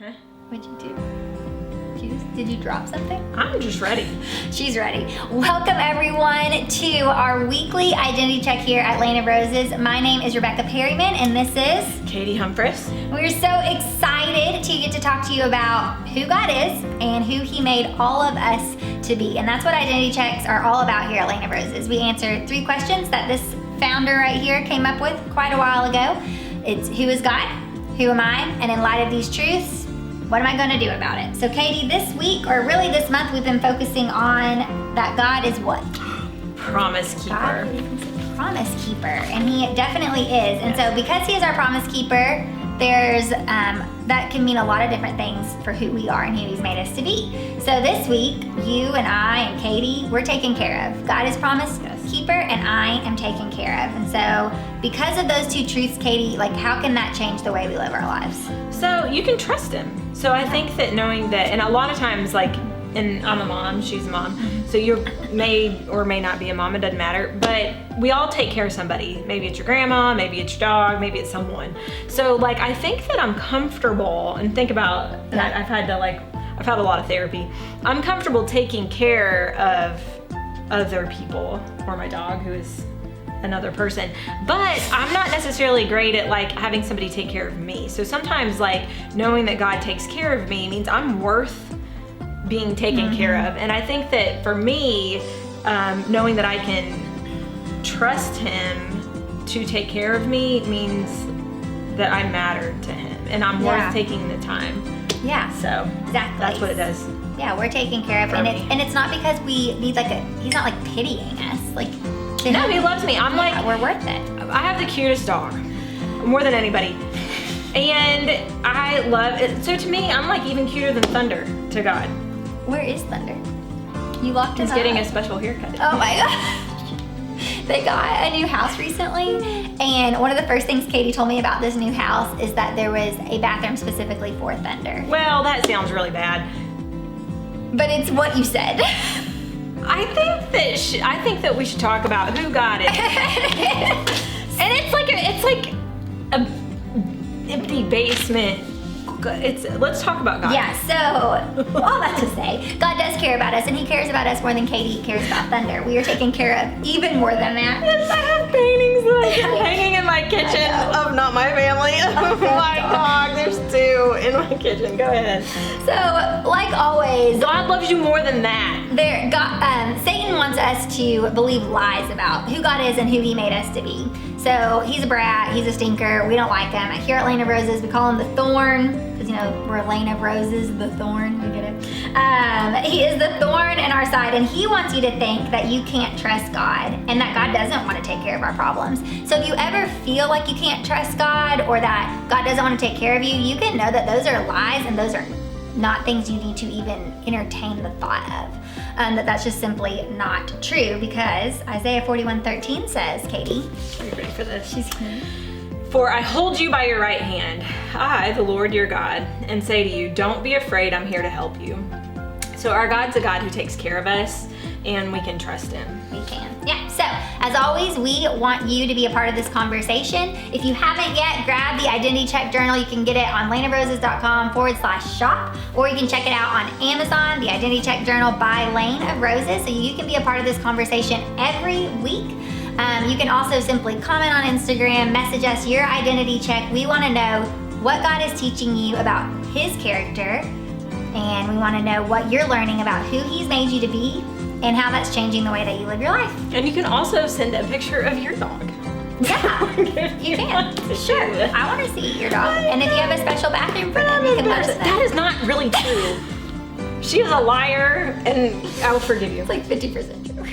Huh? What'd you do? Did you drop something? I'm just ready. She's ready. Welcome everyone to our weekly identity check here at Lane of Roses. My name is Rebecca Perryman and this is Katie Humphris. We're so excited to get to talk to you about who God is and who He made all of us to be. And that's what identity checks are all about here at Lane of Roses. We answer 3 questions that this founder right here came up with quite a while ago. It's who is God? Who am I? And in light of these truths, what am I going to do about it? So Katie, this week, or really this month, we've been focusing on that God is what? Promise keeper. God is a promise keeper, and He definitely is. And so because He is our promise keeper, there's that can mean a lot of different things for who we are and who He's made us to be. So this week, you and I and Katie, we're taken care of. God is promise keeper, and I am taken care of. And so because of those 2 truths, Katie, like how can that change the way we live our lives? So you can trust Him. So I think that knowing that, and a lot of times, like, and I'm a mom, she's a mom, so you may or may not be a mom, it doesn't matter, but we all take care of somebody. Maybe it's your grandma, maybe it's your dog, maybe it's someone. So like, I think that I'm comfortable, and think about that, I've had a lot of therapy. I'm comfortable taking care of other people, or my dog, who is another person, but I'm not necessarily great at like having somebody take care of me. So sometimes like knowing that God takes care of me means I'm worth being taken care of. And I think that for me, knowing that I can trust Him to take care of me means that I matter to Him and I'm worth taking the time. Yeah. So exactly. That's what it does. Yeah, we're taken care of, and it's not because we need He's not like pitying us, like. No, He loves me. I'm like, we're worth it. I have the cutest dog, more than anybody. And I love it. So to me, I'm like even cuter than Thunder to God. Where is Thunder? You locked him He's up. getting a special haircut. Oh my gosh. They got a new house recently, and one of the first things Katie told me about this new house is that there was a bathroom specifically for Thunder. Well, that sounds really bad. But it's what you said. I think that we should talk about who God is. And it's like a empty basement. Let's talk about God. Yeah, so all that to say, God does care about us, and He cares about us more than Katie cares about Thunder. We are taken care of even more than that. Yes, I have paintings like hanging in my kitchen of not my family. Of my dog. There's 2 in my kitchen. Go ahead. So, like always, God loves you more than that. Satan wants us to believe lies about who God is and who He made us to be. So he's a brat, he's a stinker, we don't like him. Here at Lane of Roses, we call him the thorn, because we're Lane of Roses, the thorn, you get it? He is the thorn in our side, and he wants you to think that you can't trust God and that God doesn't want to take care of our problems. So if you ever feel like you can't trust God or that God doesn't want to take care of you, you can know that those are lies and those are not things you need to even entertain the thought of. That's just simply not true, because Isaiah 41:13 says, Katie. Are you ready for this? She's here. For I hold you by your right hand, I, the Lord your God, and say to you, don't be afraid, I'm here to help you. So our God's a God who takes care of us, and we can trust Him. We can. Yeah, so as always, we want you to be a part of this conversation. If you haven't yet, grab the Identity Check Journal. You can get it on laneofroses.com/shop, or you can check it out on Amazon, the Identity Check Journal by Lane of Roses, so you can be a part of this conversation every week. You can also simply comment on Instagram, message us your identity check. We want to know what God is teaching you about His character, and we want to know what you're learning about who He's made you to be and how that's changing the way that you live your life. And you can also send a picture of your dog. Yeah, you can. Sure. I want to see your dog. And if you have a special bathroom for them, you can let us know. That is not really true. She is a liar, and I will forgive you. It's like 50% true.